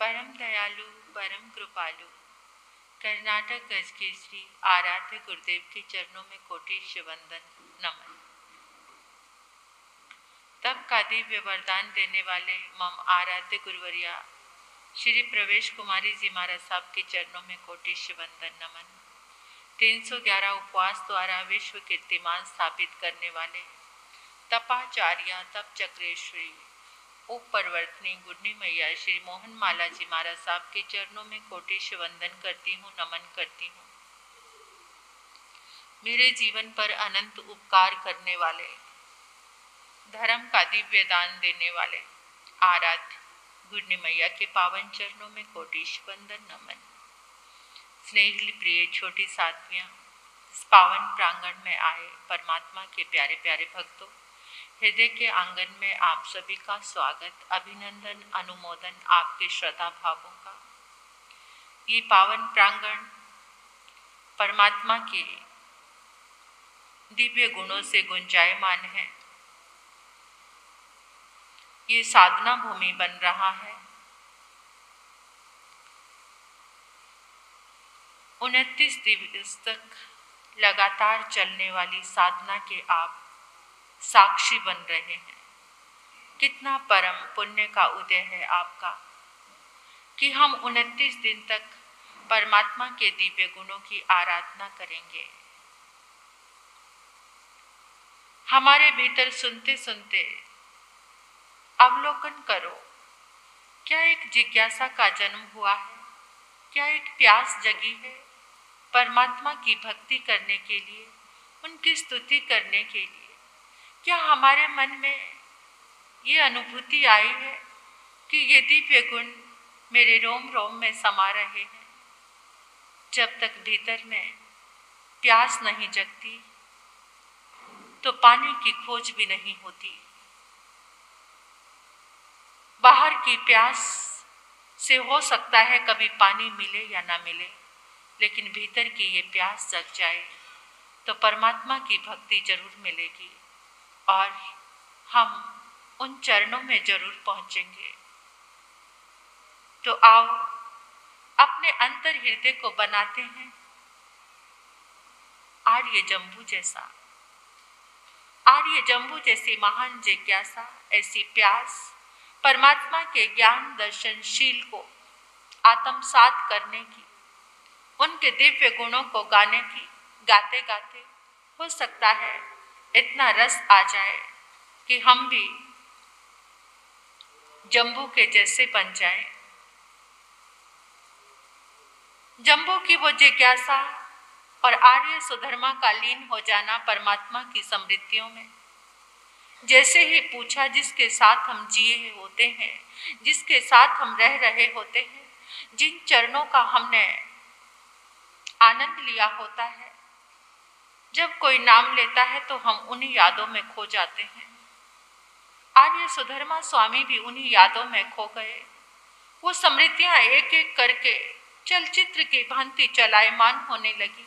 परम दयालु परम कृपालु कर्नाटक गज के श्री आराध्य गुरुदेव के चरणों में कोटिश वंदन नमन। तब का दिव्य वरदान देने वाले मम आराध्य गुरुवरिया श्री प्रवेश कुमारी जी महाराज साहब के चरणों में कोटिश वंदन नमन। 311 उपवास द्वारा विश्व कीर्तिमान स्थापित करने वाले तपाचार्य तप चक्रेश्वरी उप परिवर्तनी गुडनी मैया श्री मोहन माला जी महाराज साहब के चरणों में कोटिश वंदन करती हूँ, नमन करती हूँ। मेरे जीवन पर अनंत उपकार करने वाले, धर्म का दिव्य दान देने वाले आराध्य गुडनी मैया के पावन चरणों में कोटिश वंदन नमन। स्नेहिल प्रिय छोटी साधवियाँ, इस पावन प्रांगण में आए परमात्मा के प्यारे प्यारे भक्तों, हृदय के आंगन में आप सभी का स्वागत, अभिनंदन, अनुमोदन आपके श्रद्धा भावों का। ये पावन प्रांगण परमात्मा के दिव्य गुणों से गुंजायमान है। ये साधना भूमि बन रहा है। 29 दिवस तक लगातार चलने वाली साधना के आप साक्षी बन रहे हैं। कितना परम पुण्य का उदय है आपका कि हम 29 दिन तक परमात्मा के दिव्य गुणों की आराधना करेंगे। हमारे भीतर सुनते सुनते अवलोकन करो, क्या एक जिज्ञासा का जन्म हुआ है? क्या एक प्यास जगी है परमात्मा की भक्ति करने के लिए, उनकी स्तुति करने के लिए? क्या हमारे मन में ये अनुभूति आई है कि ये दिव्य गुण मेरे रोम रोम में समा रहे हैं? जब तक भीतर में प्यास नहीं जगती तो पानी की खोज भी नहीं होती। बाहर की प्यास से हो सकता है कभी पानी मिले या ना मिले, लेकिन भीतर की ये प्यास जग जाए तो परमात्मा की भक्ति जरूर मिलेगी और हम उन चरणों में जरूर पहुंचेंगे। तो आओ अपने अंतर हृदय को बनाते हैं आर्य जंबू जैसी महान जिज्ञासा, ऐसी प्यास परमात्मा के ज्ञान दर्शनशील को आत्मसात करने की, उनके दिव्य गुणों को गाने की। गाते गाते हो सकता है इतना रस आ जाए कि हम भी जंबू के जैसे बन जाएं। जंबू की वो जिज्ञासा और आर्य सुधर्मा का लीन हो जाना परमात्मा की समृद्धियों में। जैसे ही पूछा, जिसके साथ हम जिए होते हैं, जिसके साथ हम रह रहे होते हैं, जिन चरणों का हमने आनंद लिया होता है, जब कोई नाम लेता है तो हम उन्हीं यादों में खो जाते हैं। आर्य सुधर्मा स्वामी भी उन्हीं यादों में खो गए। वो समृद्धियां एक एक करके चलचित्र की भांति चलायमान होने लगी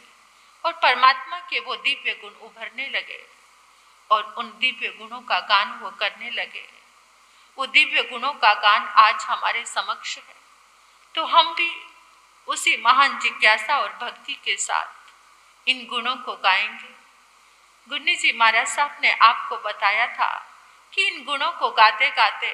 और परमात्मा के वो दिव्य गुण उभरने लगे और उन दिव्य गुणों का गान वो करने लगे। वो दिव्य गुणों का गान आज हमारे समक्ष है, तो हम भी उसी महान जिज्ञासा और भक्ति के साथ इन गुणों को गाएंगे। गुडनी जी महाराज साहब ने आपको बताया था कि इन गुणों को गाते गाते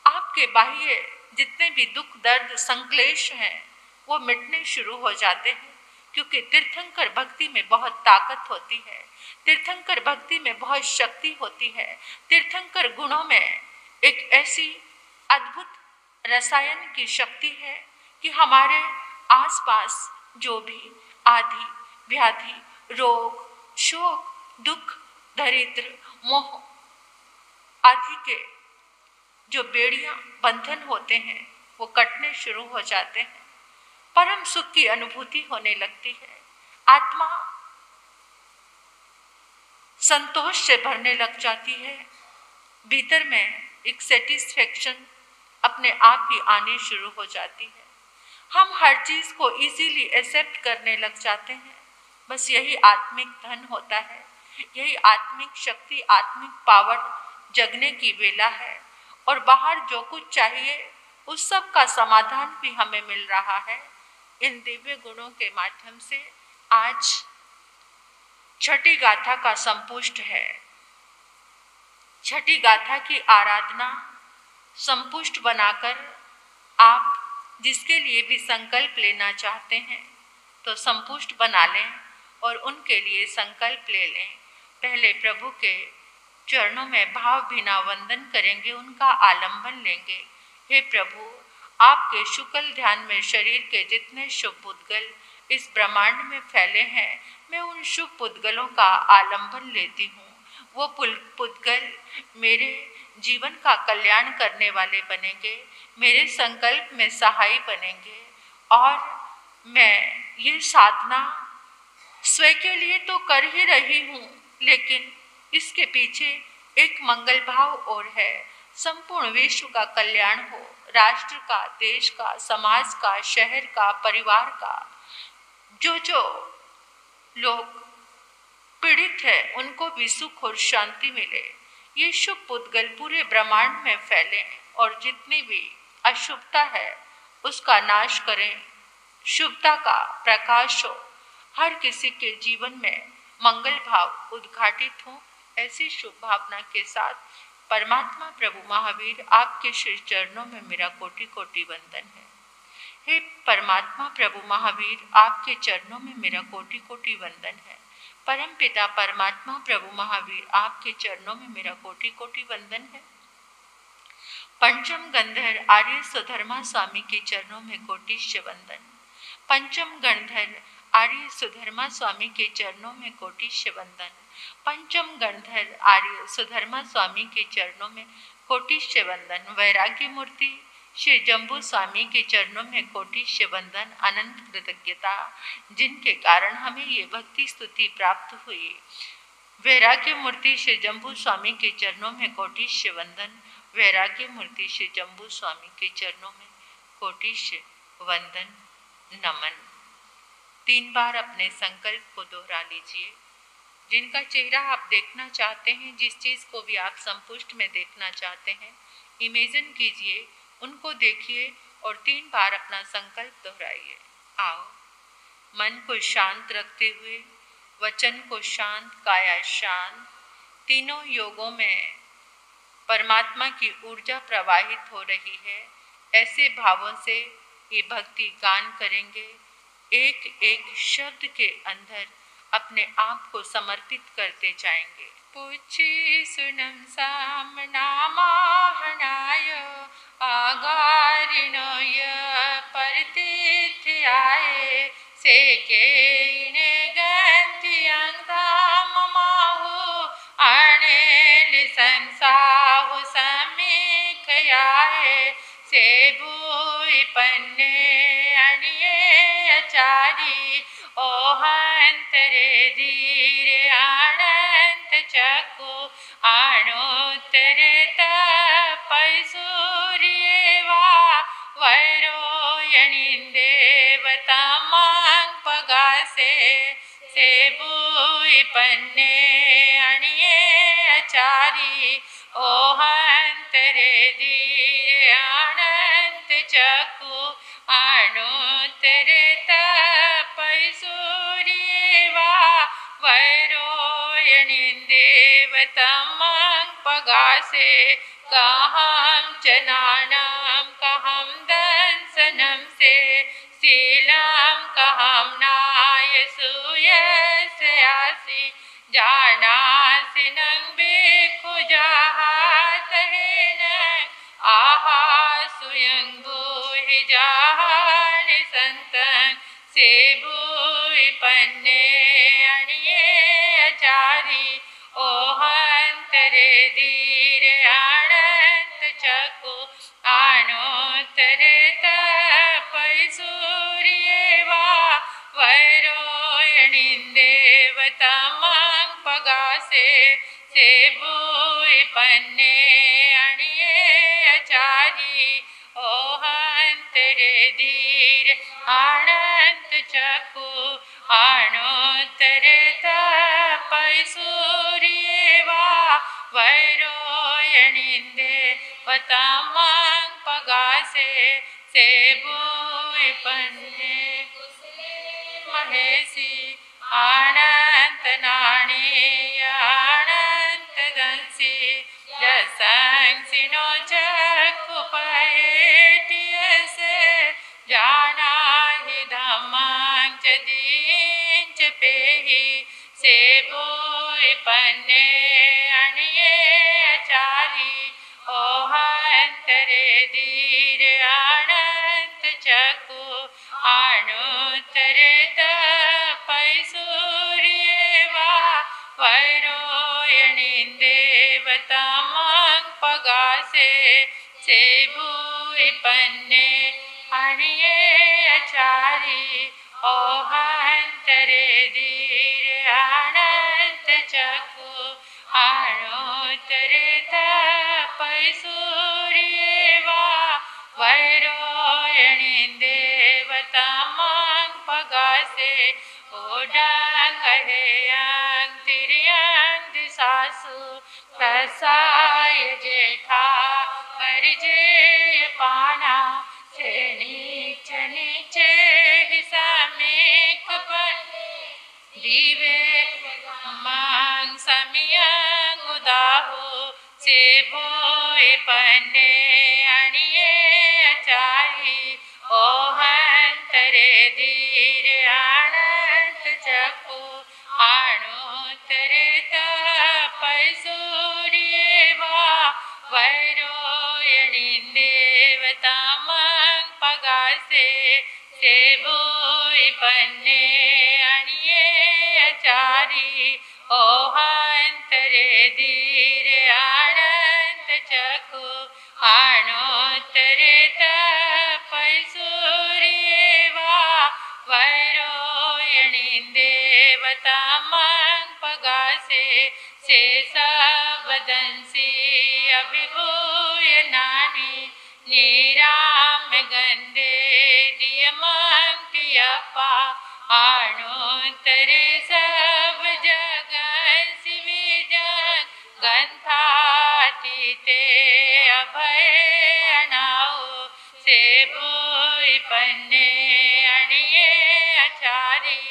आपके बाह्य जितने भी दुख दर्द संक्लेश हैं वो मिटने शुरू हो जाते हैं, क्योंकि तीर्थंकर भक्ति में बहुत ताकत होती है, तीर्थंकर भक्ति में बहुत शक्ति होती है। तीर्थंकर गुणों में एक ऐसी अद्भुत रसायन की शक्ति है कि हमारे आसपास जो भी आदि व्याधि, रोग, शोक, दुख, दरिद्र, मोह आदि के जो बेड़ियां बंधन होते हैं वो कटने शुरू हो जाते हैं। परम सुख की अनुभूति होने लगती है। आत्मा संतोष से भरने लग जाती है। भीतर में एक सेटिस्फेक्शन अपने आप ही आने शुरू हो जाती है। हम हर चीज को इजीली एक्सेप्ट करने लग जाते हैं। बस यही आत्मिक धन होता है, यही आत्मिक शक्ति, आत्मिक पावर जगने की वेला है। और बाहर जो कुछ चाहिए उस सब का समाधान भी हमें मिल रहा है। इन दिव्य गुणों के माध्यम से आज छठी गाथा का संपुष्ट है। छठी गाथा की आराधना संपुष्ट बनाकर आप जिसके लिए भी संकल्प लेना चाहते हैं तो संपुष्ट बना लें और उनके लिए संकल्प ले लें। पहले प्रभु के चरणों में भाव भीना वंदन करेंगे, उनका आलंबन लेंगे। हे प्रभु, आपके शुक्ल ध्यान में शरीर के जितने शुभ पुद्गल इस ब्रह्मांड में फैले हैं, मैं उन शुभ पुद्गलों का आलंबन लेती हूँ। वो पुद्गल मेरे जीवन का कल्याण करने वाले बनेंगे, मेरे संकल्प में सहाय बनेंगे और मैं ये साधना स्वयं के लिए तो कर ही रही हूँ, लेकिन इसके पीछे एक मंगल भाव और है। संपूर्ण विश्व का कल्याण हो, राष्ट्र का, देश का, समाज का, शहर का, परिवार का। जो लोग पीड़ित है उनको भी सुख और शांति मिले। ये शुभ पुद्गल पूरे ब्रह्मांड में फैले और जितनी भी अशुभता है उसका नाश करें, शुभता का प्रकाश हो, हर किसी के जीवन में मंगल भाव उद्घाटित हो। ऐसी शुभ भावना के साथ परमात्मा प्रभु महावीर आपके श्री चरणों में मेरा कोटि कोटि वंदन है। हे परमात्मा प्रभु महावीर, आपके चरणों में मेरा कोटि कोटि वंदन है। परम पिता परमात्मा प्रभु महावीर, आपके चरणों में मेरा कोटि कोटि वंदन है। पंचम गंधर आर्य सुधर्मा स्वामी के चरणों में कोटिश्य वंदन। पंचम गंधर आर्य सुधर्मा स्वामी के चरणों में कोटिश्य वंदन। पंचम गंधर आर्य सुधर्मा स्वामी के चरणों में कोटिश्य वंदन। वैराग्य मूर्ति श्री जम्बू स्वामी के चरणों में कोटिश्य वंदन। अनंत कृतज्ञता जिनके कारण हमें ये भक्ति स्तुति प्राप्त हुई। वैराग्य मूर्ति श्री जम्बू स्वामी के चरणों में कोटिश्य वंदन। वैराग्य मूर्ति श्री जम्बू स्वामी के चरणों में कोटिश्य वंदन नमन। 3 बार अपने संकल्प को दोहरा लीजिए। जिनका चेहरा आप देखना चाहते हैं, जिस चीज़ को भी आप संपुष्ट में देखना चाहते हैं, इमेजिन कीजिए, उनको देखिए और 3 बार अपना संकल्प दोहराइए। आओ, मन को शांत रखते हुए, वचन को शांत, काया शांत, तीनों योगों में परमात्मा की ऊर्जा प्रवाहित हो रही है। ऐसे भावों से ये भक्ति गान करेंगे। एक एक शब्द के अंदर अपने आप को समर्पित करते जाएंगे। पुछि सुनम सामनामाहनाय आगारिणय परतीर्थयाय सेके इने गंतियंता ममाहु अणेल संसाहु समीखयाय सेबुई पन्ने अणिये अचारी ओहंतरे धीरे अनंत चकु अणुत्तरे तपै सूर्येवा वैरोयणिन्देवतमं पगासे सेबुई पन्ने अणिये अचारी ओहंतरे धीरे अनंत चकु अणुत्तरे तपै सूर्येवा वैरोयणिन्देवतमं पगासे कहं जनानां कहं दंसनं से शीलं कहं नायसूयस्यासि जानासि नं भिक्खु जातहेन आहा स्वयं भूहि जान संतं सेबुई पन्ने अणिये अचारी ओहंतरे धीरे अनंत चकु अणुत्तरे तपै सूर्येवा वैरोयणिन्देवतमं पगासे सेबुई पन्ने अणिये अचारी ओहंतरे धीरे अनंत चकु अणुत्तरे तपै सूर्येवा वैरोयणिन्देवतमं पगासे सेबुई पन्ने महेशी अनंत नाणी अनंत दंसी जसंग सिनो चक्कु पहेटियसे जाना ही धम्मं च दींच पेही सेबुई पन्ने अणिये चारी ओहंतरे धीर अनंत चक्कु अणुत्तरे तपैसूर्येवा वैरोयणिन्देवतामं पगासे सेबुई पन्ने अणिये चारी ओहंतरे धीर अनंत चक्कु अणुत्तरे तपैसूर्येवा वैरोयणिन्देवतामं पगासे ओडंगहेयं तिर्यं दिशासु प्रसाय जेठा परिजेय पाना नीच नीचे ही समीक दीवे मांग समियं उदाहु सेबुई पन्ने अणिये चारी ओहंतरे धीर अनंत चक्कु अणुत्तरे तपैसूर्येवा वैरोयणिन्देवतामं पगासे सेबुई पन्ने अणिये चारी ओहंतरे धीर अनंत चक्कु अणुत्तरे तपैसूर्येवा वैरोयणिन्देवतामं पगासे शेषवदंसी अभिभूय नानी नीराम गंधे दियमंतियप्पा अणुत्तरे सब जगन शिविजन गंथातीते अभय अनाउ सेबुई पन्ने अणिये चारी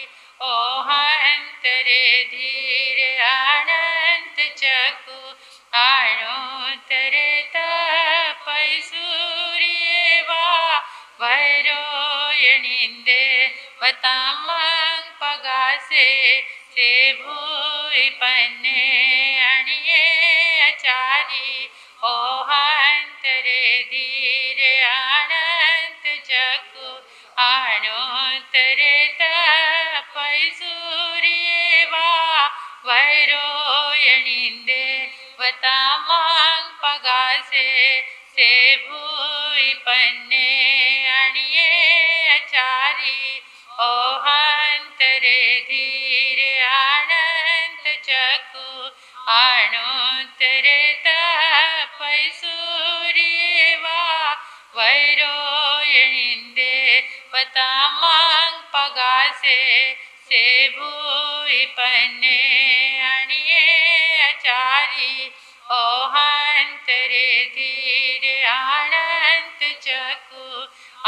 ओहंतरे धीर अनंत चक्कु अणुत्तरे तपैसूर्येवा वैरोयणिन्देवतामं पगासे सेबुई पन्ने अणिये चारी ओहंतरे धीर अनंत चक्कु अणुत्तरे तपैसूर्येवा वैरोयणिन्देवतामं पगासे सेबुई पन्ने अणिये चारी ओहंतरे धीर अनंत चक्कु अणुत्तरे तपैसूर्येवा वैरोयणिन्देवतामं पगासे सेबुई पन्ने अणिये चारी ओहंतरे धीर अनंत चक्कु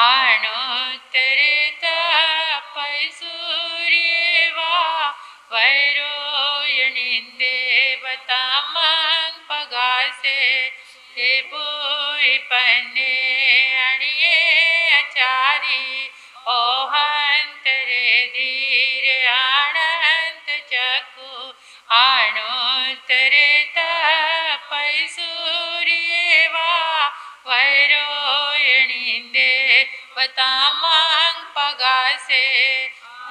अणुत्तरे तपैसूर्येवा वैरोयणिन्देवतामं पगासे सेबुई पन्ने अणिये चारी ओहंतरे धीर अनंत चक्कु अणुत्तरे तपैसूर्येवा वैरोयणिन्देवतामं पगासे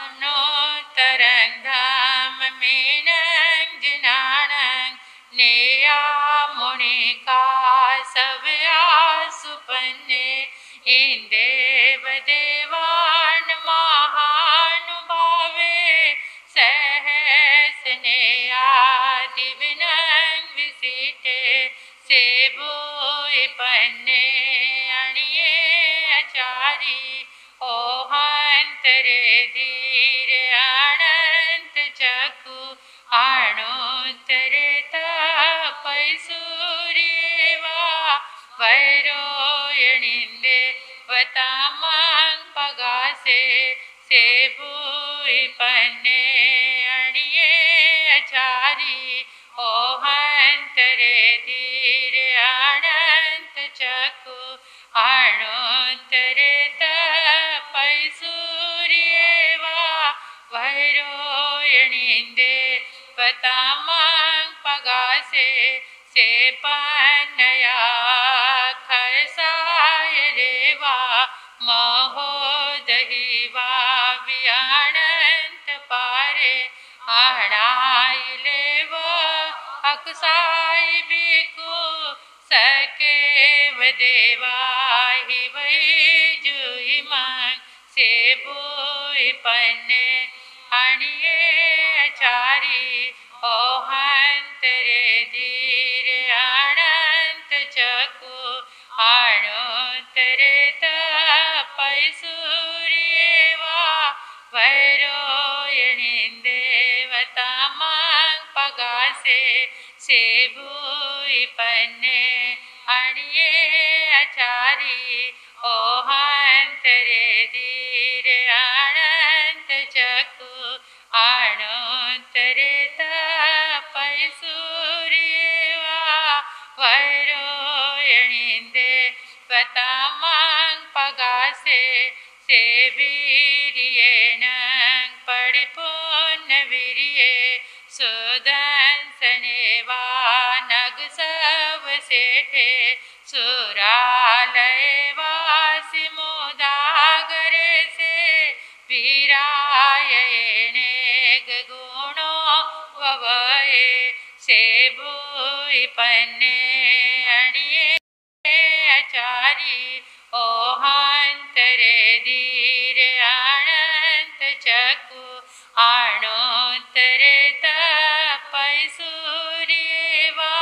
अणुत्तरं धाममीनं जिनानं नेयामुनिका सव्या सुपन्ने इंदेवदेवान् महानुभावे सहस्नेयादिविनं विसिते सेबुई पन्ने अणिये चारी ओहंतरे धीर अनंत चक्कु अणुत्तरे तपैसूर्येवा वैरोयणिन्देवतामं वतामंग पगासे सेबुई पन्ने अणिये अचारी ओहंतरे धीर अनंत चकु अणोतरे तपैसूर्येवा वैरोयणिंदे वतामंग पगासे से पन्नया खरसाय देवा महोदहिवा व्यानंत पारे आणाइलेव अकसाई बिकु सकेव देवा हि वै जुई मन से बुई पन्ने अणिये अचारी ओहंतरे धीर अनंत चकु अणोतरे तपैसूर्येवा वैरोयणिंदे वतामंग पगासे सेबुई पन्ने अणिये अचारी ओहंतरे धीर अनंत चकु अणोतरे तपैसूर्येवा वैरोयणिंदे वतामंग पगासे सेवीर्येनं पडिपुन्न वीर्ये सुदंसनेवा नगसव सेठे सुरालयवासि मुदागरे से वीरायणे गुणो ववये सेबुई पन्ने अणिये अचारी ओहंतरे धीर अनंत चकु अणोतरे तपैसूर्येवा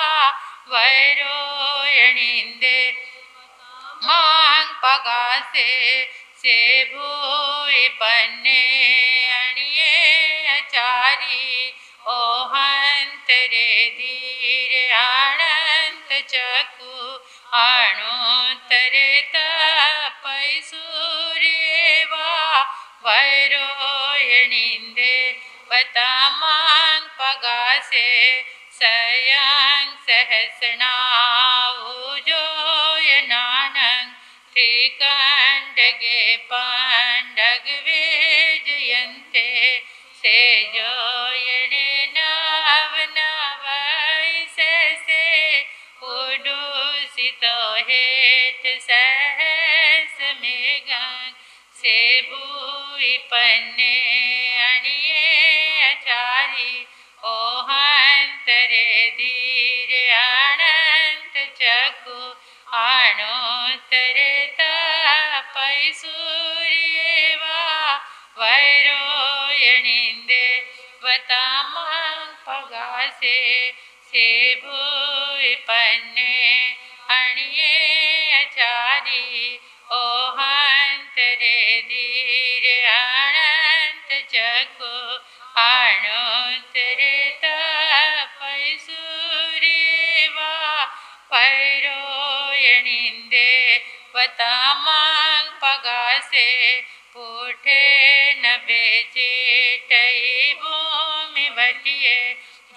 वैरोयणिंदे मांग पगासे सेबुई पन्ने अणिये अचारी ओहंतरे धीर अनंत चकु अणोतरे तपैसूर्येवा वैरोयणिंदे वतामंग पगासे सयं सहसना उजोयनानं त्रिकंडगे पंडग विजयन्ते सेजोयणे नव नवैसे उडुसितो हेत सहस मेघं सेबुई पन्ने अणिये अचारी ओहंतरे धीर अनंत चकु अणोतरे तपैसूर्येवा वैरोयणिंदे वतामंग पगासे सेबुई पन्ने अणिये अचारी ओहंतरे धीर अनंत चकु अणोतरे तपैसूर्येवा वैरोयणिंदे वतामंग पगासे पुठे न बेचेटै भूमि वटिये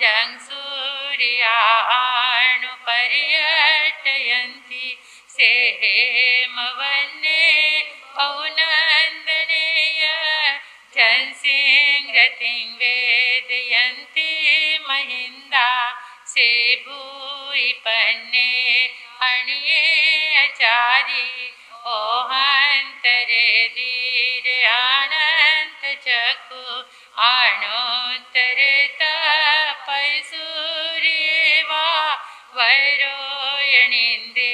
जंग सूर्या अणु पर्यटयन्ति से हेमवन्ने औनन्दनेय जनसिंह रतिं वेदयन्ति महिन्दा सेबुई पन्ने अणिये अचारी ओहंतरे धीर अनंत चकु अणोतरे तपैसूर्येवा वैरोयणिंदे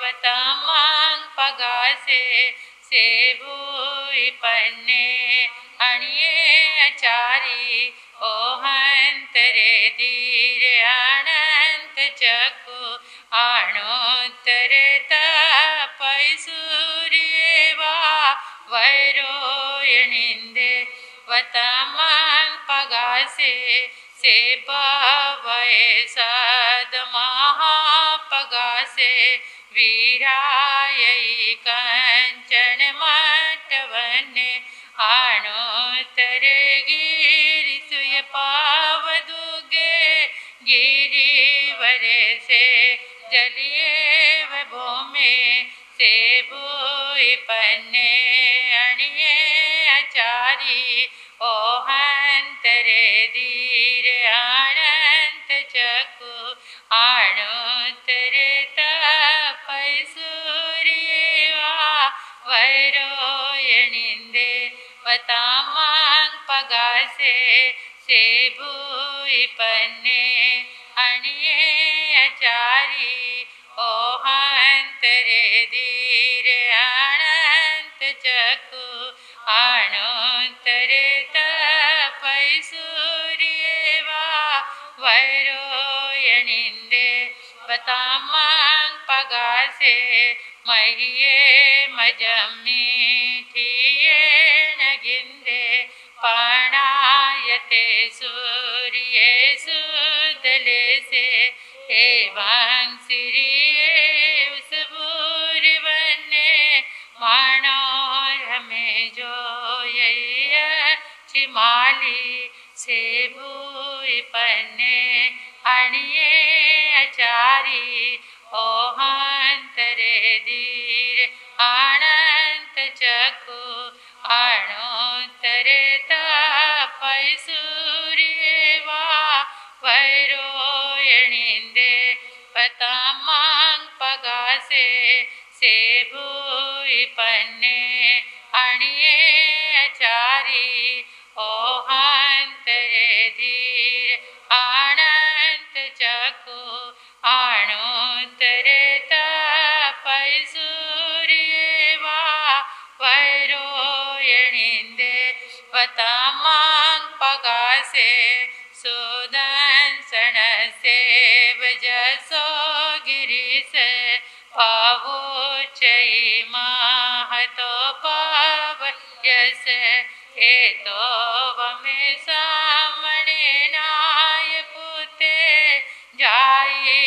वतामंग पगासे सेबुई पन्ने अणिये अचारी ओहंतरे धीर अनंत चकु अणोतरे तपैसूर्येवा वैरोयणिंदे वतामंग पगासे सेपवये सदमहापगासे वीरायै कंचन वने आणोत्तरे गिरि सुय पाव दुगे गिरिवर से जलिए व भूमि से भूई पन्ने अणिये आचारी ओ हंतरे धीर अनंत चकु आणोत्तरे तपै सूर्यवा वैरोयणिंदे वतामांग पगासे से भूई पन्ने अणिये आचारी ओ हंतरे धीर अनंत चकु आणोत्तरे तपै सूर्यवा वैरोयणिंदे वतामांग पगासे महिये मजम्मी ठिये नगिंदे पाणायते सूर्ये सुदले से एवं सिरिये उस भूरि वने मानोर हमें जो यही चिमाली से भूई पन्ने अणिये आचारी ओ हंतरे धीर अनंत चकु आणोत्तरे तपै सूर्यवा वैरोयणिंदे वतामांग पगासे से भूई पन्ने अणिये आचारी ओ हंतरे धीर अनंत चकु आणोत्तरे तपै सूर्यवा वैरोयणिंदे वतामांग पगासे सुदंसन से वजसो गिरीश पावोचई महतो पाव यस एतो वमे सामने नाय पुते जाई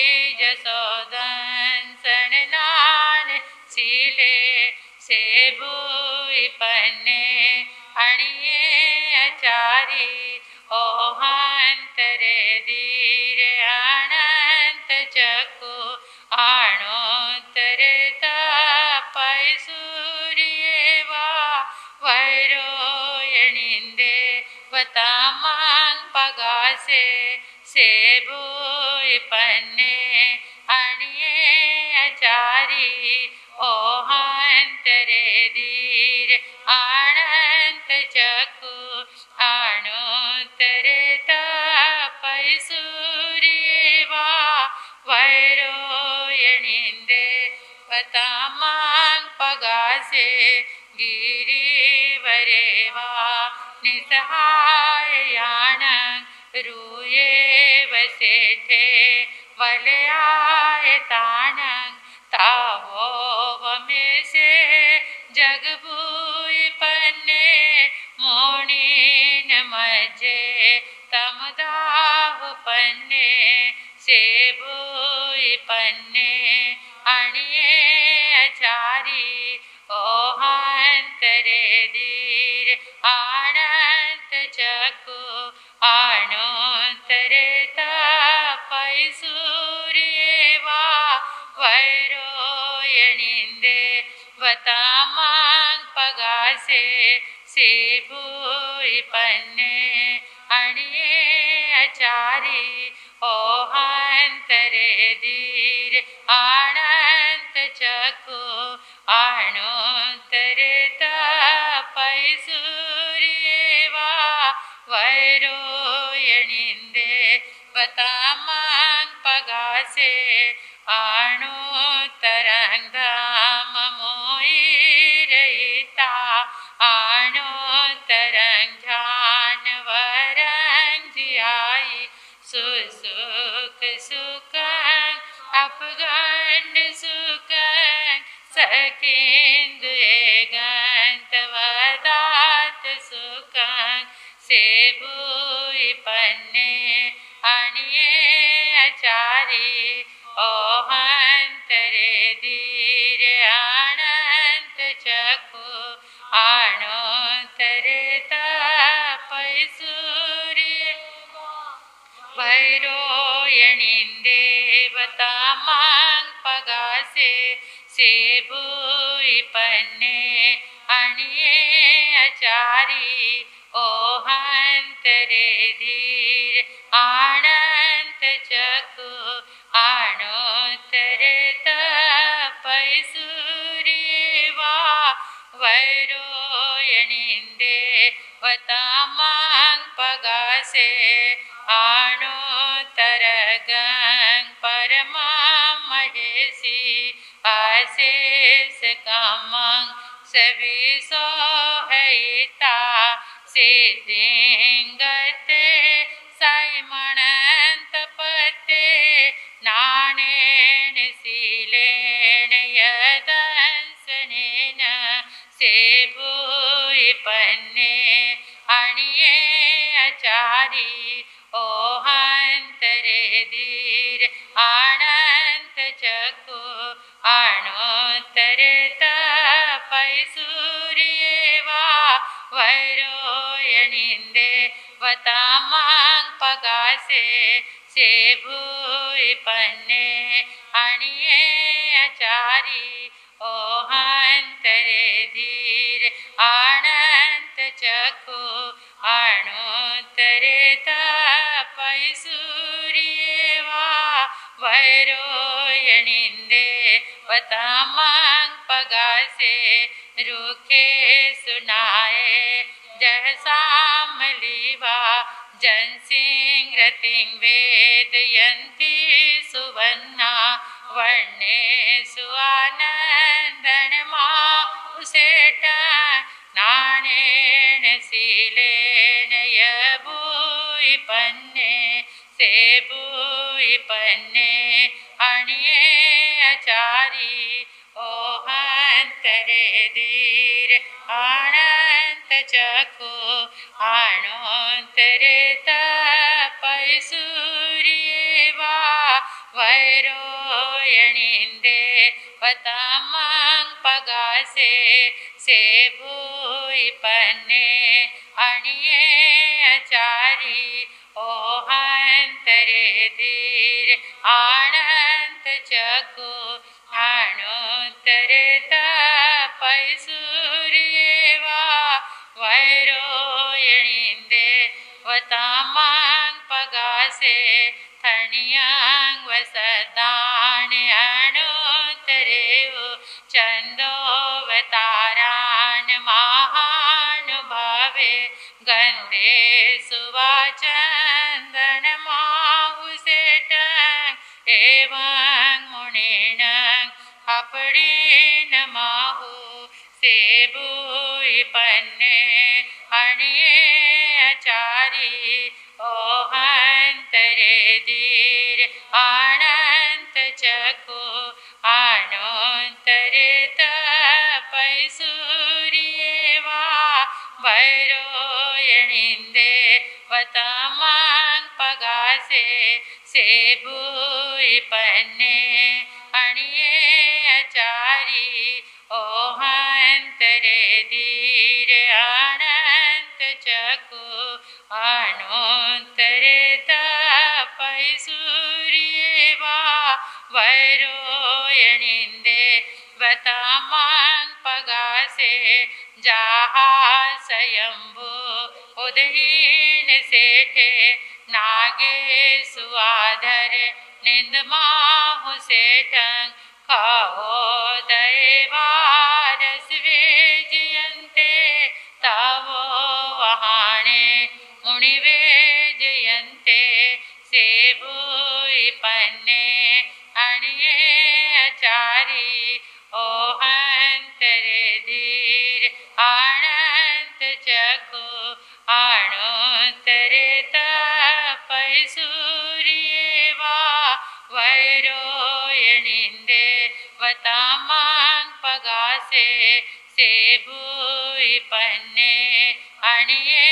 जसोदंसन नान सीले से भूई पन्ने अणिये आचारी ओ हंतरे धीर अनंत चकु आणोत्तरे तपै सूर्यवा वैरोयणिंदे वतामांग पगासे से भूई पन्ने अणिये आचारी ओ हंतरे धीर अनंत चकु आणोत्तरे तपै सूर्यवा वैरोयणिंदे वतामांग पगासे गिरिवरेवा निसहाय यानंग रूये वसेठे वलयाय तानंग तावो वमे से जगभूई पन्ने मोणीन मजे तमदाहु पन्ने से भूई पन्ने अणिये आचारी ओ हंतरे धीर अनंत चकु आणोत्तरे तपै सूर्यवा वैरोयणिंदे वतामांग पगासे से भूई पन्ने अणिये आचारी ओ हंतरे धीर अनंत चकु आणोत्तरे तपै सूर्यवा वैरोयणिंदे वतामांग पगासे आणोत्तरंग धाम मोईरहिता आणोत्तरंग जानवरंग जियाई सुसुख सुखं अपगंड सुखं सकेंदु गंतवदात सुखं से भूई पन्ने अणिये आचारी ओ हंतरे धीर अनंत चकु आणोत्तरे तपै सूर्य वैरोयणीन्देवता मां पगासे सेबुई पन्ने अणिये अचारी ओहंतरे धीर आनंत चकु आणोत्तरे तपै सूर्यवा वैरोयणीन्देवता मां पगासे आणोत्तरगं परमा महेशी आशेष कामं सविसो हैता सिद्धिंगते सैमणन्तपते नानेन शीलेन यदंसनेन सेभूय पन्ने अणिये अचारी ओहंतरे धीर आनंत चकु आणोत्तरे तपै सूर्यवा वैरोयणीन्देवता मां पगासे सेभूय पन्ने अणिये अचारी ओहंतरे धीर आनंत चकु आणोत्तरे तपै सूर्यवा वैरोयणीन्देवता मां पगासे रूखे सुनाए जहसामलीवा जनसिंह रतिं वेदयन्ति सुवन्ना वर्णे सुआनन्दन माउसेट नानेन शीलेन यभूय पन्ने सेभूय पन्ने अणिये अचारी ओहंतरे धीर आनंत चकु आणोत्तरे तपै सूर्यवा वैरोयणीन्देवता मां पगासे सेभूय पन्ने अणिये अचारी ओहंतरे धीर आनंत चकु आणोत्तरे तपै सूर्यवा वैरोयणीन्देवता मां पगासे थणियां वसदान आणोत्तरेव चंदोवतारान महानुभावे गंधे सुवाचंदन माहुसेट एवं मुनिन अपड़ीन माहु सेभूय पन्ने अणिये अचारी ओहंतरे धीर आनंत चकु आणोत्तरे तपै सूर्यवा वैरोयणीन्देवता मां पगासे सेभूय पन्ने अणिये अचारी ओहंतरे धीर आनंत चकु आणोत्तरे तपै सूर्यवा वैरोयणीन्देवता मां पगासे जहा स्वयंभू उदयीन सेठे नागे सुआधर निंदमाहु सेठं खाओ दैवारस वेजयन्ते तावो वहाणे मुनिवे जयन्ते सेभूय पन्ने अणिये अचारी ओहंतरे धीर आनंत चकु आणोत्तरे तपै सूर्यवा वैरोयणीन्देवता मां पगासे सेभूय पन्ने अणिये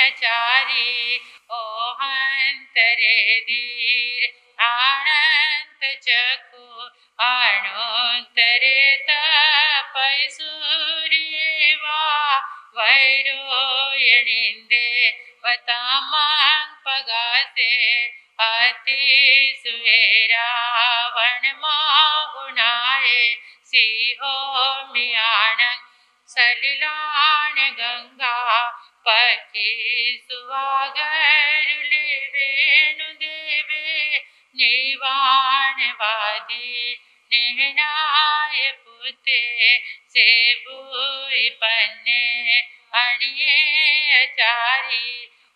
अचारी ओहंतरे धीर आनंत चकु आणोत्तरे तपै सूर्यवा वैरोयणिन्दे वतामां पगासे अति सुवेरा वनमागुणाए सिहो मियाण सलिलान गंगा पखी सुवागरुले वेणु देवे निवाणवादी निहनाय पुते सेबुई पन्ने अणिये अचारी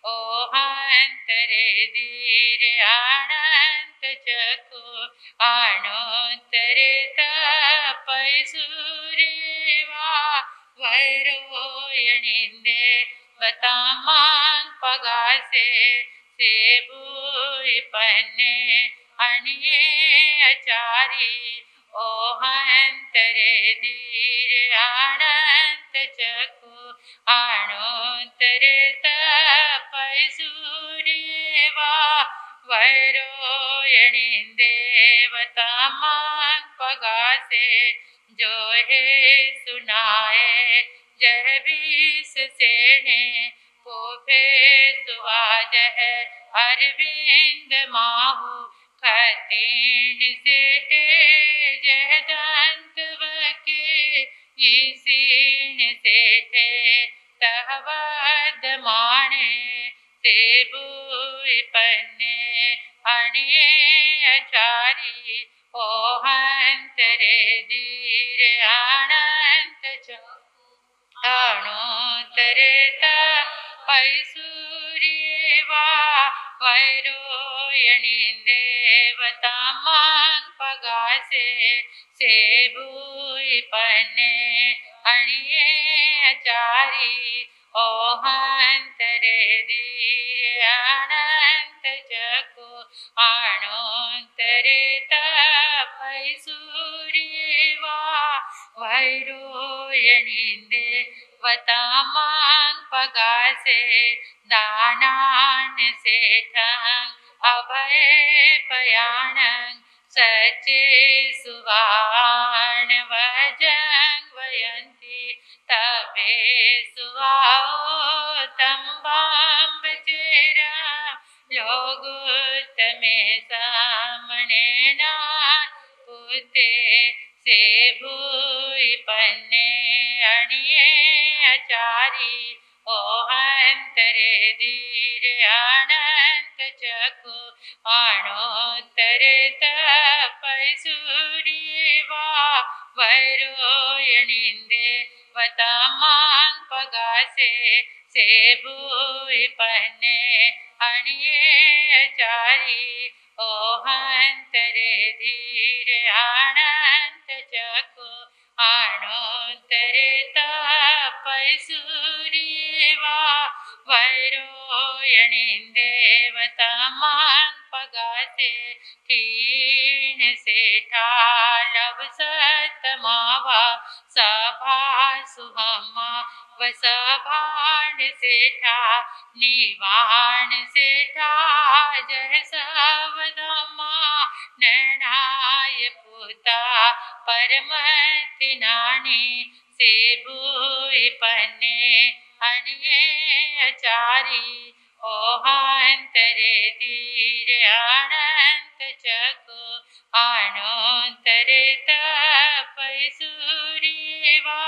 ओ हंतरे धीर अनंत चकु अणोतरे तपय सूर्यवा वैरोयणिन्दे बतामां पगासे सेबुई पन्ने अणिये अचारी ओ हंतरे धीर अनंत चकु अणोतरे तपय सूर्यवा वैरोयणिन्दे बतामां पगासे जो है सुनाए जह बीस सेने पोफे सुवाज है अरविंद माहू खतीन से जह दंत बके सीन से थे तहवद माने सेबुई पन्ने अणिये अचारी ओ हंतरे धीर अनंत अणोतरे तपय सूर्यवा वैरोयणिन्दे बतामां पगासे सेबुई पन्ने अणिये अचारी ओ हंतरे धीर अनंत चकु अणोतरे तपय सूर्यवा वैरोयणिन्दे वतामां पगासे दानान सेठं अभय पयाणं सचे सुवाण वजं वयन्ति तबे सुवाओ तंबांब चेरा लोगुतमे सामनेना पुते सेबुई पन्ने अणिये अचारी ओ हंतरे धीर अनंत चकु अणोतरे तपय सूर्यवा वैरोयणिन्दे वतामां पगासे सेबुई पन्ने अणिये अचारी ओ हंतरे धीर अनंत चकु अणोतरे तपय सूर्यवा वैरोयणिन्दे वतामां पगासे तीन सेठा लव सतमावा सभा सुहमा वसभान सेठा निवाण सेठा जय सवदमा नैनाय पुता परमति नानी सेबुई पन्ने अणिये अचारी ओ हंतरे धीर अनंत चकु अणोतरे तपय सूर्यवा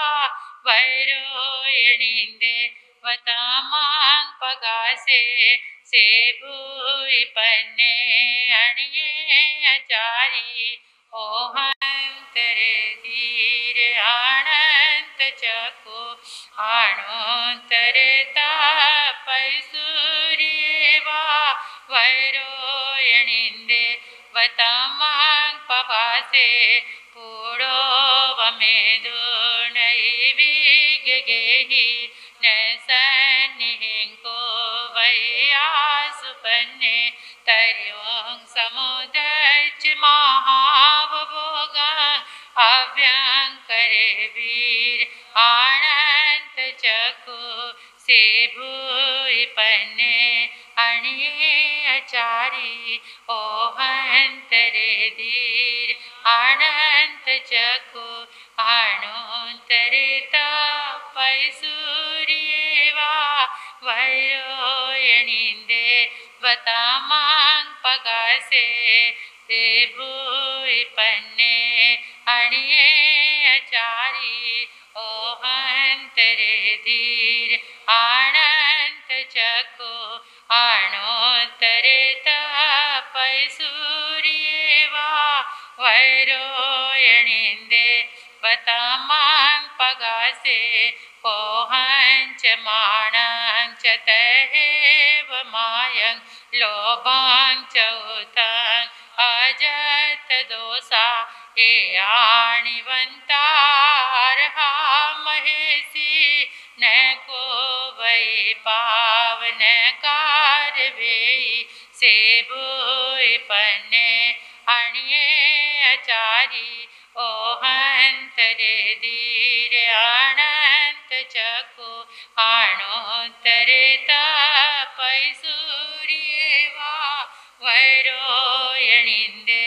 वैरोयणिन्दे वतामां पगासे सेबुई पन्ने अणिये अचारी ओ हंतरे धीर अनंत चकु अणोतरे तपय सूर्यवा वैरोयणिन्दे वतामां पगासे पूड़ो वमेदुर्नैविगेहि न सन्निहिंको वैया सुपन्ने तर्यों समुदच महावभोगा अव्यंकरे वीर अनंत चकु सेबुई पन्ने अणिये अचारी ओ हंतरे धीर अनंत चकु अणोतरे तपय सूर्यवा पैसूरियेवा वैरोयणिंदे बतामांग पगासे ते भूई पन्ने अणिये अचारी ओहंतरे धीर आनंत चको आणोत्तरे पैसूरियेवा वैरोयणिंदे बतामांग पगासे पोहंच माणंग च तहेव मायंग लोभांग च उतंग अजत दोसा ए आणिवंतार हा महेसी न को वै पावन कारवेई से भूई पन्ने अणिये अचारी ओहंतरे धीर अनंत चको आणोत्तरे पैसूरियेवा वैरोयणिंदे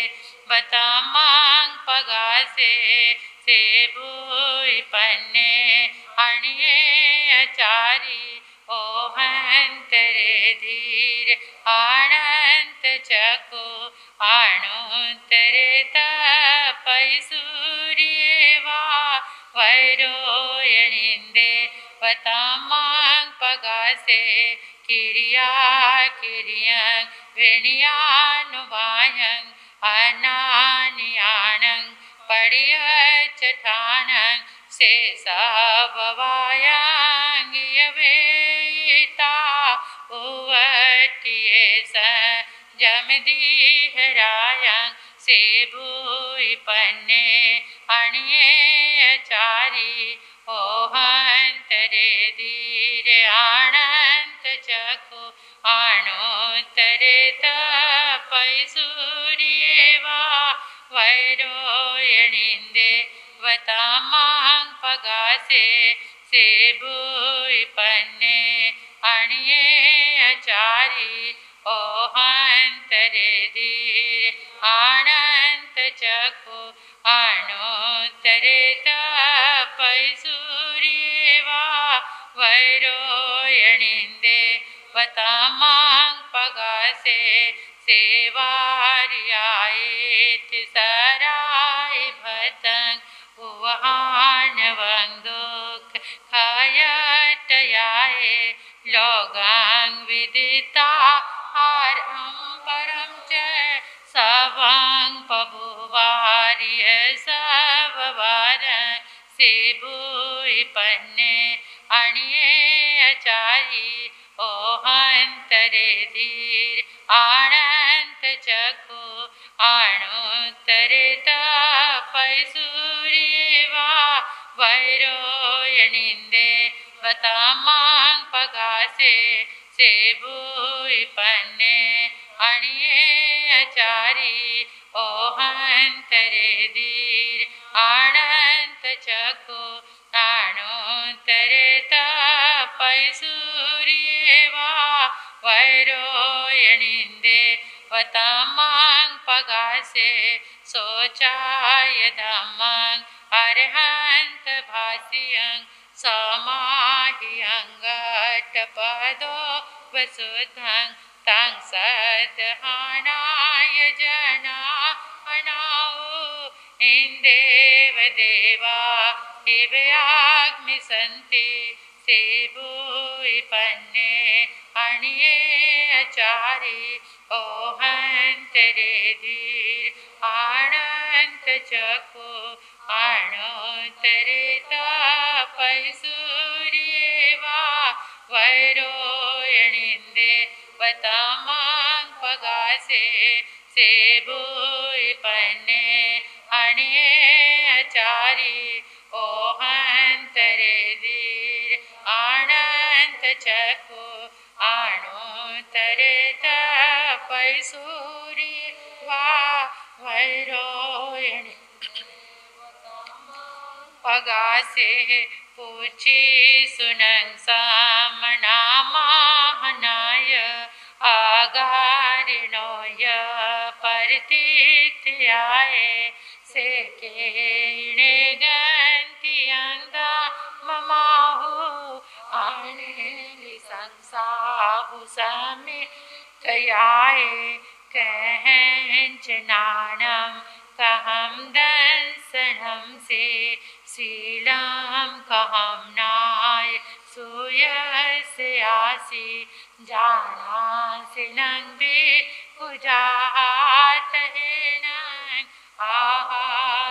बतामांग पगासे से भूई पन्ने अणिये अचारी ओहंतरे धीर अनंत चको आणोत्तरे पैसूरियेवा वैरोयणिंदे बतामांग पगासे किरिया किरियं विणियानुवायं अनानियानं पडियचठानं से सबवायं यवेता उवटिये स जमदीहरायं से भूई पन्ने अणिये अचारी ओहंतरे धीर अनंत चको आणोत्तरे पैसूरियेवा वैरोयणिंदे बतामांग पगासे से भूई पन्ने अणिये अचारी ओहंतरे धीर अनंत चको आणोत्तरे पैसूरियेवा वैरोयणिंदे बतामांग पगासे सेवारियायेत सराय भतंग उवहानवंग दुख खयटयाये लोगांग विदिता हारं परं च सवांग पभुवार्य सववारं से भूई पन्ने अणिये अचारी ओहंतरे धीर अनंत चको आणोत्तरे पैसूरियेवा वैरोयणिंदे बतामांग पगासे से भूई पन्ने अणिये अचारी ओहंतरे धीर अनंत चको आणोत्तरे पैसूरियेवा वैरोयणिंदे बतामांग पगासे सोचाय धम्मं अरहंत भासियं समाहियंगटपदो वसुधं तं सदहानाय जना अनाउ इंदेव देवा हिव्याग्मि सन्ति से भूई पन्ने अणिये अचारी ओहंतरे धीर अनंत चको आणोत्तरे पैसूरियेवा वैरोयणिंदे बतामांग पगासे से भूई पन्ने अणिये अचारी ओहंतरे धीर अनंत चको आणोत्तरे पैसूरियेवा वैरोयणि पगासे पूची सुनंग सामनामाहनाय आगारिणोय परतीत्याये से केणे गंतियंगा ममाहु साहु समे कयाए कहंचनानम कहम दंसनम से शीलम कहम नाय सुयस्यासि जाना सिलंबे कुजात हेनं आहा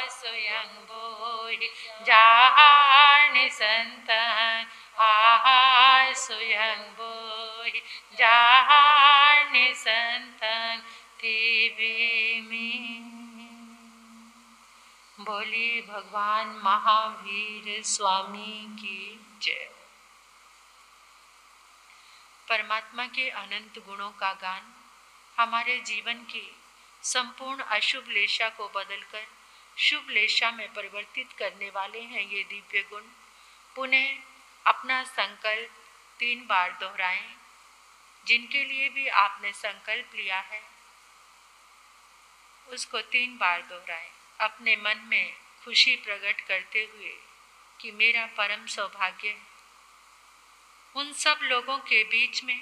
स्वयं बोहि जान संतन आहा स्वयं बोहि जान संतन देवी में। बोली भगवान महावीर स्वामी की जय। परमात्मा के अनंत गुणों का गान हमारे जीवन की संपूर्ण अशुभ लेशा को बदलकर शुभ लेशा में परिवर्तित करने वाले हैं ये दिव्य गुण। पुनः अपना संकल्प 3 बार दोहराएं। जिनके लिए भी आपने संकल्प लिया है उसको 3 बार दोहराएं, अपने मन में खुशी प्रकट करते हुए कि मेरा परम सौभाग्य है उन सब लोगों के बीच में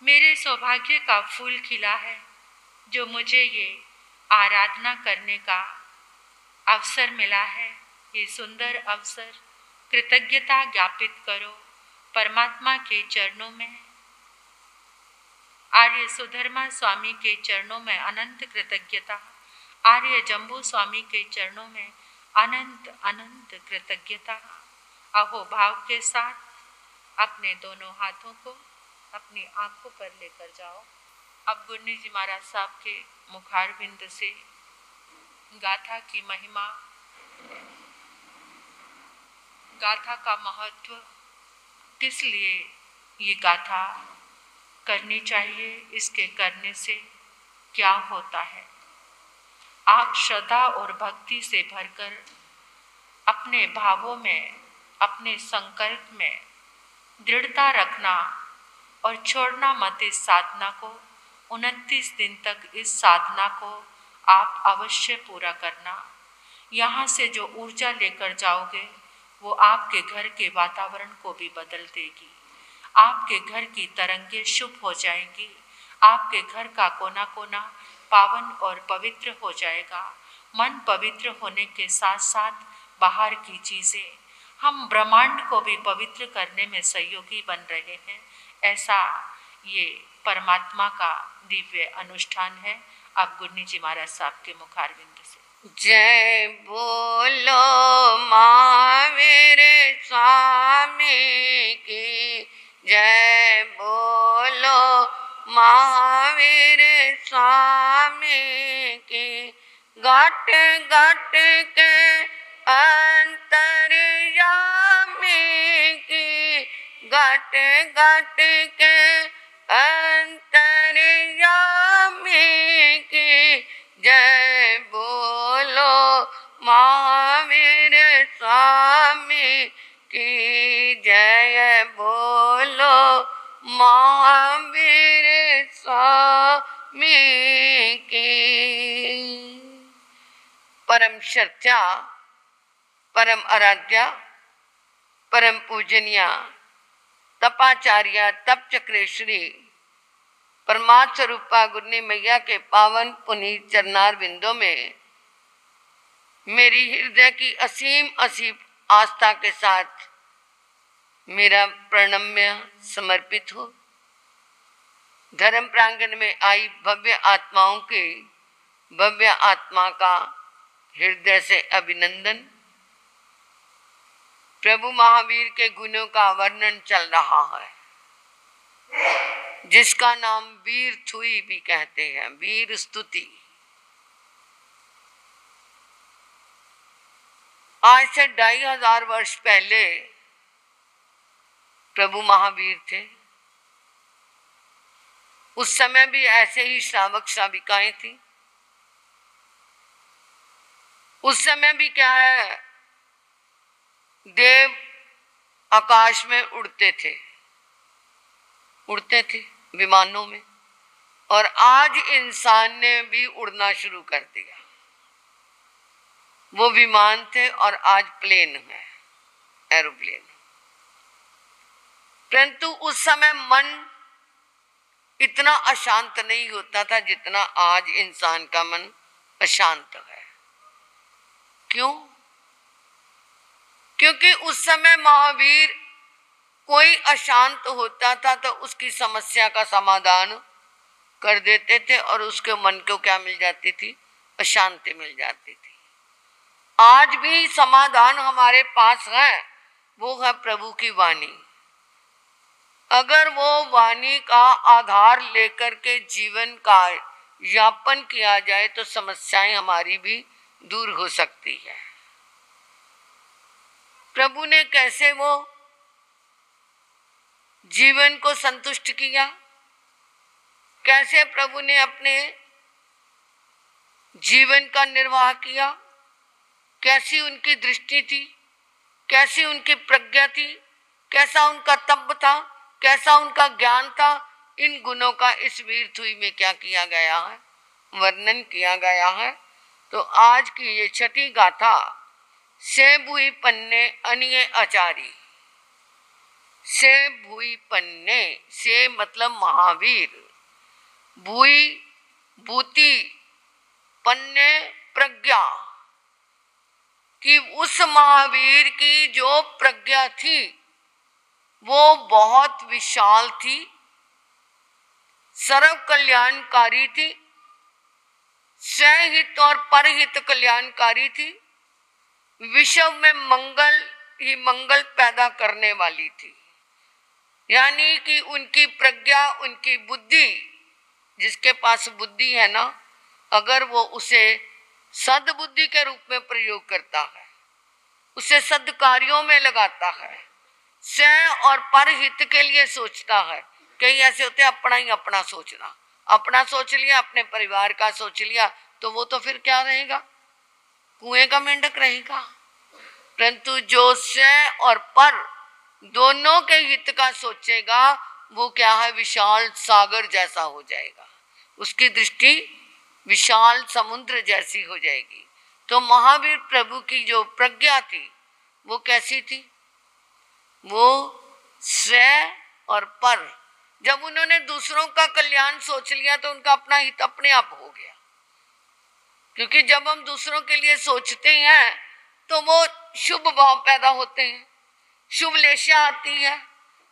मेरे सौभाग्य का फूल खिला है जो मुझे ये आराधना करने का अवसर मिला है। ये सुंदर अवसर कृतज्ञता ज्ञापित करो परमात्मा के चरणों में, आर्य सुधर्मा स्वामी के चरणों में अनंत कृतज्ञता, आर्य जम्बू स्वामी के चरणों में अनंत अनंत कृतज्ञता। अहो भाव के साथ अपने दोनों हाथों को अपनी आंखों पर लेकर जाओ। अब गुरनी जी महाराज साहब के मुखारविंद से गाथा की महिमा, गाथा का महत्व, किस लिए ये गाथा करनी चाहिए, इसके करने से क्या होता है। आप श्रद्धा और भक्ति से भरकर अपने भावों में, अपने संकल्प में दृढ़ता रखना और छोड़ना मत इस साधना को। 29 दिन तक इस साधना को आप अवश्य पूरा करना। यहाँ से जो ऊर्जा लेकर जाओगे वो आपके घर के वातावरण को भी बदल देगी। आपके घर की तरंगें शुभ हो जाएंगी। आपके घर का कोना कोना पावन और पवित्र हो जाएगा। मन पवित्र होने के साथ साथ बाहर की चीज़ें, हम ब्रह्मांड को भी पवित्र करने में सहयोगी बन रहे हैं। ऐसा ये परमात्मा का दिव्य अनुष्ठान है। अब गुरनी जी महाराज साहब के मुखारविंद से जय बोलो महावीर स्वामी की, जय बोलो महावीर स्वामी की। घट घट के अंतर्यामी की, घट घट के अंतर्यामी की। जय बोलो महावीर स्वामी की, जय बोलो महावीर स्वामी की। परम श्रद्धा, परम आराध्या, परम पूजनीय तपाचार्य तप चक्रेश्वरी परमात्म स्वरूपा गुरनी मैया के पावन पुनीत चरणार बिंदों में मेरी हृदय की असीम असीम आस्था के साथ मेरा प्रणम्य समर्पित हो। धर्म प्रांगण में आई भव्य आत्माओं की भव्य आत्मा का हृदय से अभिनंदन। प्रभु महावीर के गुणों का वर्णन चल रहा है, जिसका नाम वीर थुई भी कहते हैं, वीर स्तुति। आज से 2500 वर्ष पहले प्रभु महावीर थे। उस समय भी ऐसे ही श्रावक श्राविकाएं थी। उस समय भी क्या है, देव आकाश में उड़ते थे विमानों में, और आज इंसान ने भी उड़ना शुरू कर दिया। वो विमान थे और आज प्लेन है, एरोप्लेन। परंतु उस समय मन इतना अशांत नहीं होता था जितना आज इंसान का मन अशांत है। क्यों? क्योंकि उस समय महावीर कोई अशांत होता था तो उसकी समस्या का समाधान कर देते थे और उसके मन को क्या मिल जाती थी? अशांति मिल जाती थी। आज भी समाधान हमारे पास है, वो है प्रभु की वाणी। अगर वो वाणी का आधार लेकर के जीवन का यापन किया जाए तो समस्याएं हमारी भी दूर हो सकती है। प्रभु ने कैसे वो जीवन को संतुष्ट किया, कैसे प्रभु ने अपने जीवन का निर्वाह किया, कैसी उनकी दृष्टि थी, कैसी उनकी प्रज्ञा थी, कैसा उनका तप था, कैसा उनका ज्ञान था, इन गुणों का इस वीर थुई में क्या किया गया है? वर्णन किया गया है। तो आज की ये छठी गाथा, से भूई पन्ने अनिये आचारी। से भूई पन्ने, से मतलब महावीर, भूई भूति, पन्ने प्रज्ञा, कि उस महावीर की जो प्रज्ञा थी वो बहुत विशाल थी, सर्व कल्याणकारी थी, स्वहित और परहित कल्याणकारी थी, विश्व में मंगल ही मंगल पैदा करने वाली थी। यानी कि उनकी प्रज्ञा, उनकी बुद्धि, जिसके पास बुद्धि है ना, अगर वो उसे सद्बुद्धि के रूप में प्रयोग करता है, उसे सद्कार्यों में लगाता है, स्वयं और परहित के लिए सोचता है। कई ऐसे होते हैं अपना ही अपना सोचना, अपना सोच लिया, अपने परिवार का सोच लिया, तो वो तो फिर क्या रहेगा? कुएं का मेंढक रहेगा। परंतु जो स्वयं और पर दोनों के हित का सोचेगा वो क्या है? विशाल सागर जैसा हो जाएगा, उसकी दृष्टि विशाल समुद्र जैसी हो जाएगी। तो महावीर प्रभु की जो प्रज्ञा थी वो कैसी थी? वो स्वयं और पर। जब उन्होंने दूसरों का कल्याण सोच लिया तो उनका अपना हित अपने आप हो गया। क्योंकि जब हम दूसरों के लिए सोचते हैं तो वो शुभ भाव पैदा होते हैं, शुभ लेशियां आती है,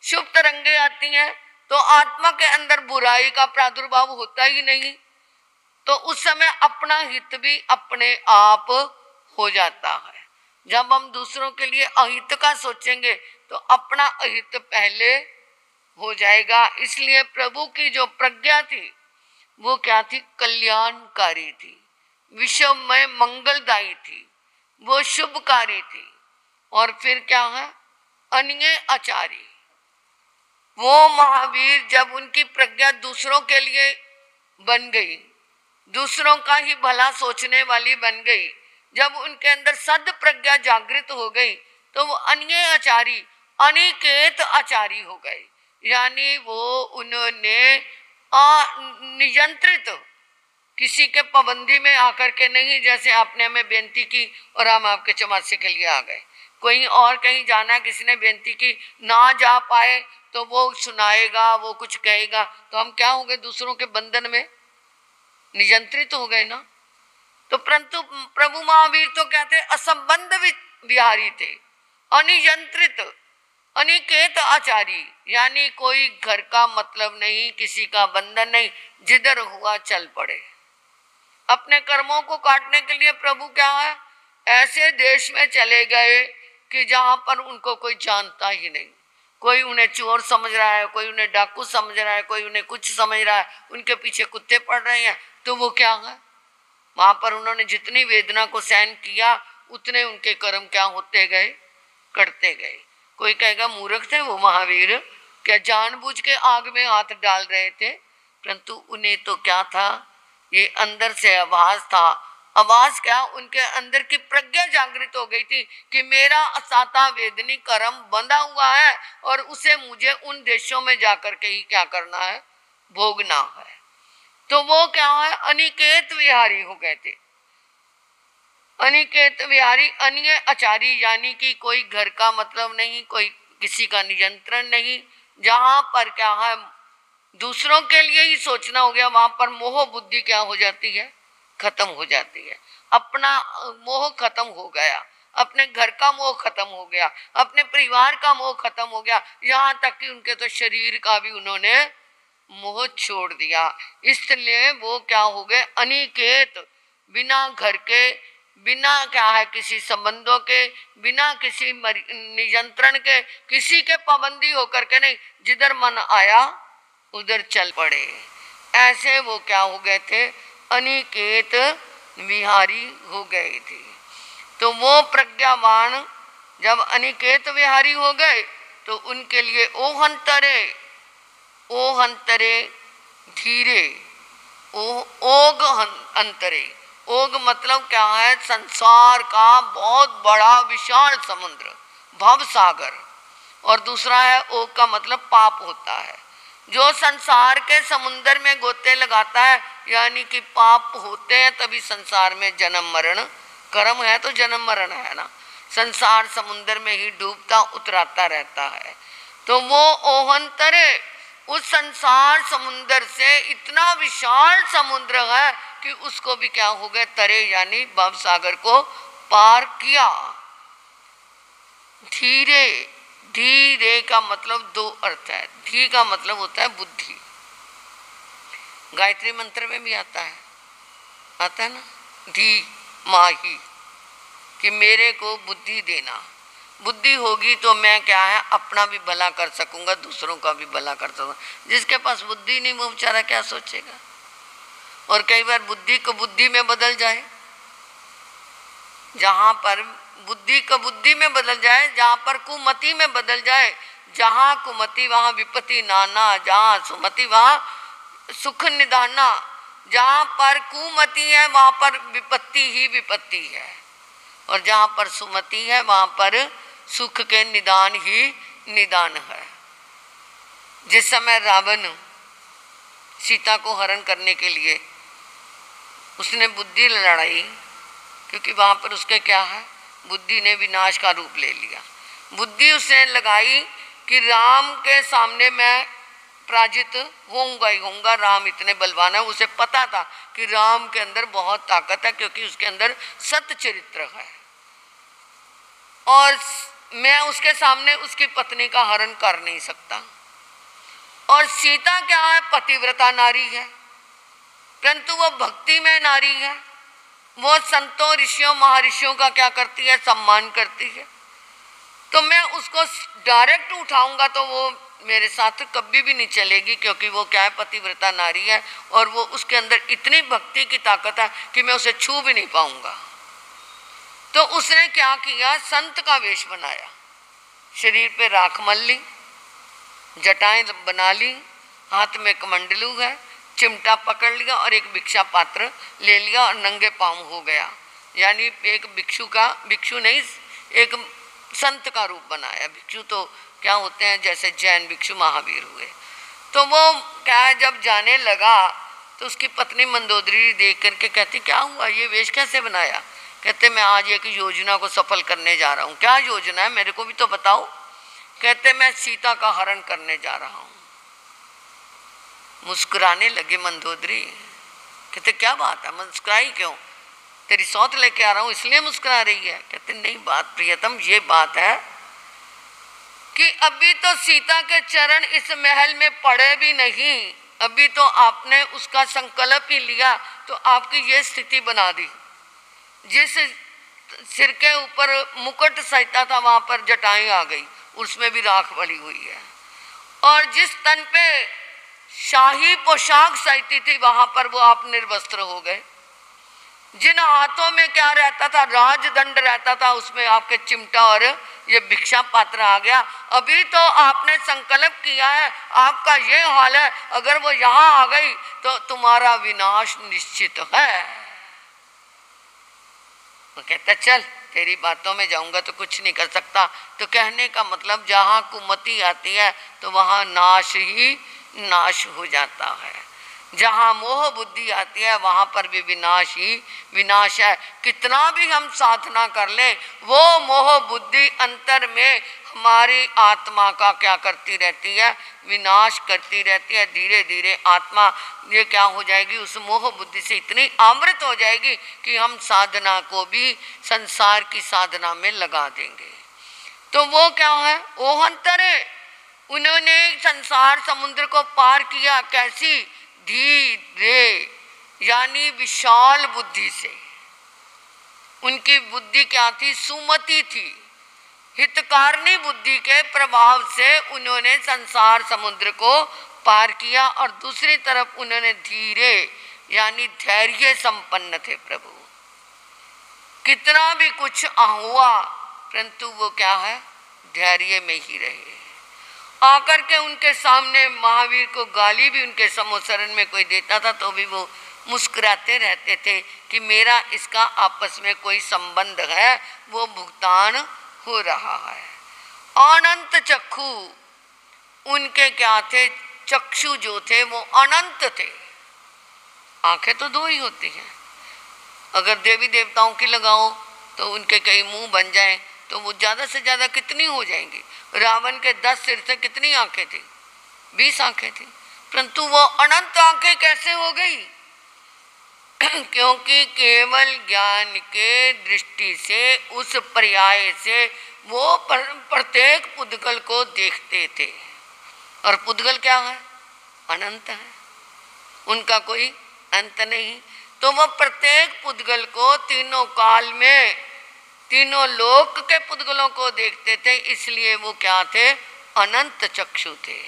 शुभ तरंगे आती हैं, तो आत्मा के अंदर बुराई का प्रादुर्भाव होता ही नहीं। तो उस समय अपना हित भी अपने आप हो जाता है। जब हम दूसरों के लिए अहित का सोचेंगे तो अपना अहित पहले हो जाएगा। इसलिए प्रभु की जो प्रज्ञा थी वो क्या थी? कल्याणकारी थी, विश्व में मंगलदायी थी, वो शुभकारी थी। और फिर क्या है? अन्य आचारी। वो महावीर जब उनकी प्रज्ञा दूसरों के लिए बन गई, दूसरों का ही भला सोचने वाली बन गई, जब उनके अंदर सद प्रज्ञा जागृत हो गई तो वो अन्य आचारी, अनिकेत आचारी हो गए। यानी वो उन्होंने अनियंत्रित किसी के पाबंदी में आकर के नहीं, जैसे आपने हमें बेनती की और हम आपके चमासे के लिए आ गए। कोई और कहीं जाना, किसी ने बेनती की, ना जा पाए तो वो सुनाएगा, वो कुछ कहेगा, तो हम क्या हो गए? दूसरों के बंधन में नियंत्रित हो गए ना। तो परंतु प्रभु महावीर तो कहते असंबंध विहारी थे, अनियंत्रित, अनिकेत आचारी। यानी कोई घर का मतलब नहीं, किसी का बंधन नहीं, जिधर हुआ चल पड़े। अपने कर्मों को काटने के लिए प्रभु क्या है? ऐसे देश में चले गए कि जहां पर उनको कोई जानता ही नहीं। कोई उन्हें चोर समझ रहा है, कोई उन्हें डाकू समझ रहा है, कोई उन्हें कुछ समझ रहा है, उनके पीछे कुत्ते पड़ रहे हैं। तो वो क्या है? वहां पर उन्होंने जितनी वेदना को सहन किया उतने उनके कर्म क्या होते गए? करते गए। कोई कहेगा मूर्ख थे वो महावीर, क्या जानबूझ के आग में हाथ डाल रहे थे? परंतु उन्हें तो क्या था? ये अंदर से आवाज था। आवाज क्या? उनके अंदर की प्रज्ञा जागृत हो गई थी कि मेरा असाता वेदनी कर्म बंधा हुआ है और उसे मुझे उन देशों में जाकर के ही क्या करना है? भोगना है। तो वो क्या है? अनिकेत विहारी हो गए थे। अनिकेत विहारी, अन्य आचारी, यानी कि कोई घर का मतलब नहीं, कोई किसी का नियंत्रण नहीं, जहां पर क्या है दूसरों के लिए ही सोचना हो गया, वहां पर मोह बुद्धि क्या हो जाती है, खत्म हो जाती है। अपना मोह खत्म हो गया, अपने घर का मोह खत्म हो गया, अपने परिवार का मोह खत्म हो गया, यहाँ तक कि उनके तो शरीर का भी उन्होंने मोह छोड़ दिया। इसलिए वो क्या हो गए, अनिकेत, बिना घर के, बिना क्या है किसी संबंधों के, बिना किसी नियंत्रण के, किसी के पाबंदी होकर के नहीं, जिधर मन आया उधर चल पड़े। ऐसे वो क्या हो गए थे, अनिकेत विहारी हो गए थे। तो वो प्रज्ञावान जब अनिकेत विहारी हो गए तो उनके लिए ओहंतरे, ओहंतरे धीरे, ओग अंतरे, ओग मतलब क्या है, संसार का बहुत बड़ा विशाल समुद्र, भव सागर। और दूसरा है ओग का मतलब पाप होता है, जो संसार के समुद्र में गोते लगाता है, यानी कि पाप होते हैं तभी संसार में जन्म मरण, कर्म है तो जन्म मरण है ना, संसार समुद्र में ही डूबता उतराता रहता है। तो वो ओहंतरे, उस संसार समुद्र से, इतना विशाल समुद्र है कि उसको भी क्या हो गए, तरे यानी भव सागर को पार किया। धीरे, धीरे का मतलब दो अर्थ है। धी का मतलब होता है बुद्धि, गायत्री मंत्र में भी आता है ना, धी माही, कि मेरे को बुद्धि देना। बुद्धि होगी तो मैं क्या है, अपना भी भला कर सकूंगा, दूसरों का भी भला कर सकूंगा। जिसके पास बुद्धि नहीं वो बेचारा क्या सोचेगा। और कई बार बुद्धि को बुद्धि में बदल जाए, जहां पर बुद्धि को बुद्धि में बदल जाए, जहां पर कुमति में बदल जाए, जहां कुमति वहां विपत्ति नाना, जहां सुमति वहां सुख निदाना। जहां पर कुमति है वहां पर विपत्ति ही विपत्ति है, और जहां पर सुमति है वहां पर सुख के निदान ही निदान है। जिस समय रावण सीता को हरण करने के लिए उसने बुद्धि लड़ाई, क्योंकि वहां पर उसके क्या है, बुद्धि ने विनाश का रूप ले लिया। बुद्धि उसने लगाई कि राम के सामने मैं पराजित होऊंगा ही होऊंगा, राम इतने बलवान है। उसे पता था कि राम के अंदर बहुत ताकत है, क्योंकि उसके अंदर सत्य चरित्र है, और मैं उसके सामने उसकी पत्नी का हरण कर नहीं सकता। और सीता क्या है, पतिव्रता नारी है, परंतु वो भक्ति में नारी है। वो संतों ऋषियों महर्षियों का क्या करती है, सम्मान करती है। तो मैं उसको डायरेक्ट उठाऊंगा तो वो मेरे साथ कभी भी नहीं चलेगी, क्योंकि वो क्या है, पतिव्रता नारी है, और वो उसके अंदर इतनी भक्ति की ताकत है कि मैं उसे छू भी नहीं पाऊंगा। तो उसने क्या किया, संत का वेश बनाया, शरीर पे राख मल ली, जटाएं बना ली, हाथ में कमंडलू है, चिमटा पकड़ लिया और एक भिक्षा पात्र ले लिया और नंगे पांव हो गया। यानी एक भिक्षु नहीं, एक संत का रूप बनाया। भिक्षु तो क्या होते हैं, जैसे जैन भिक्षु महावीर हुए। तो वो क्या है, जब जाने लगा तो उसकी पत्नी मंदोदरी देख करके कहती, क्या हुआ, ये वेश कैसे बनाया? कहते, मैं आज एक योजना को सफल करने जा रहा हूँ। क्या योजना है, मेरे को भी तो बताओ। कहते, मैं सीता का हरण करने जा रहा हूँ। मुस्कुराने लगे मंदोदरी। कहते, क्या बात है, मुस्कुराई क्यों? तेरी सौत लेके आ रहा हूँ इसलिए मुस्कुरा रही है? कहते, नहीं बात प्रियतम, ये बात है कि अभी तो सीता के चरण इस महल में पड़े भी नहीं, अभी तो आपने उसका संकल्प ही लिया तो आपकी ये स्थिति बना दी। जिस सिर के ऊपर मुकुट सजता था वहां पर जटाएं आ गई, उसमें भी राख बली हुई है। और जिस तन पे शाही पोशाक सजती थी वहां पर वो आप निर्वस्त्र हो गए। जिन हाथों में क्या रहता था, राजदंड रहता था, उसमें आपके चिमटा और ये भिक्षा पात्र आ गया। अभी तो आपने संकल्प किया है, आपका ये हाल है, अगर वो यहाँ आ गई तो तुम्हारा विनाश निश्चित है। वो कहता, चल तेरी बातों में जाऊंगा तो कुछ नहीं कर सकता। तो कहने का मतलब, जहाँ कुमति आती है तो वहाँ नाश ही नाश हो जाता है। जहाँ मोह बुद्धि आती है वहां पर भी विनाश ही विनाश है। कितना भी हम साधना कर लें, वो मोह बुद्धि अंतर में हमारी आत्मा का क्या करती रहती है, विनाश करती रहती है। धीरे धीरे आत्मा ये क्या हो जाएगी, उस मोह बुद्धि से इतनी आवृत हो जाएगी कि हम साधना को भी संसार की साधना में लगा देंगे। तो वो क्या है, ओहंतरे, उन्होंने संसार समुद्र को पार किया। कैसी, धीरे, यानी विशाल बुद्धि से। उनकी बुद्धि क्या थी, सुमति थी। हितकारणी बुद्धि के प्रभाव से उन्होंने संसार समुद्र को पार किया। और दूसरी तरफ उन्होंने धीरे यानी धैर्य संपन्न थे प्रभु। कितना भी कुछ हुआ परंतु वो क्या है, धैर्य में ही रहे। आकर के उनके सामने महावीर को गाली भी उनके समोसरण में कोई देता था तो भी वो मुस्कुराते रहते थे कि मेरा इसका आपस में कोई संबंध है, वो भुगतान हो रहा है। अनंत चक्षु उनके क्या थे, चक्षु जो थे वो अनंत थे। आंखें तो दो ही होती हैं, अगर देवी देवताओं की लगाओ तो उनके कई मुंह बन जाएं तो वो ज्यादा से ज्यादा कितनी हो जाएंगी। रावण के 10 सिर से कितनी आंखें थी, 20 आंखें थी, परंतु वो अनंत आंखें कैसे हो गई क्योंकि केवल ज्ञान के दृष्टि से उस पर्याय से वो प्रत्येक पुद्गल को देखते थे। और पुद्गल क्या है, अनंत है, उनका कोई अंत नहीं। तो वो प्रत्येक पुद्गल को तीनों काल में, तीनों लोक के पुद्गलों को देखते थे, इसलिए वो क्या थे, अनंत चक्षु थे।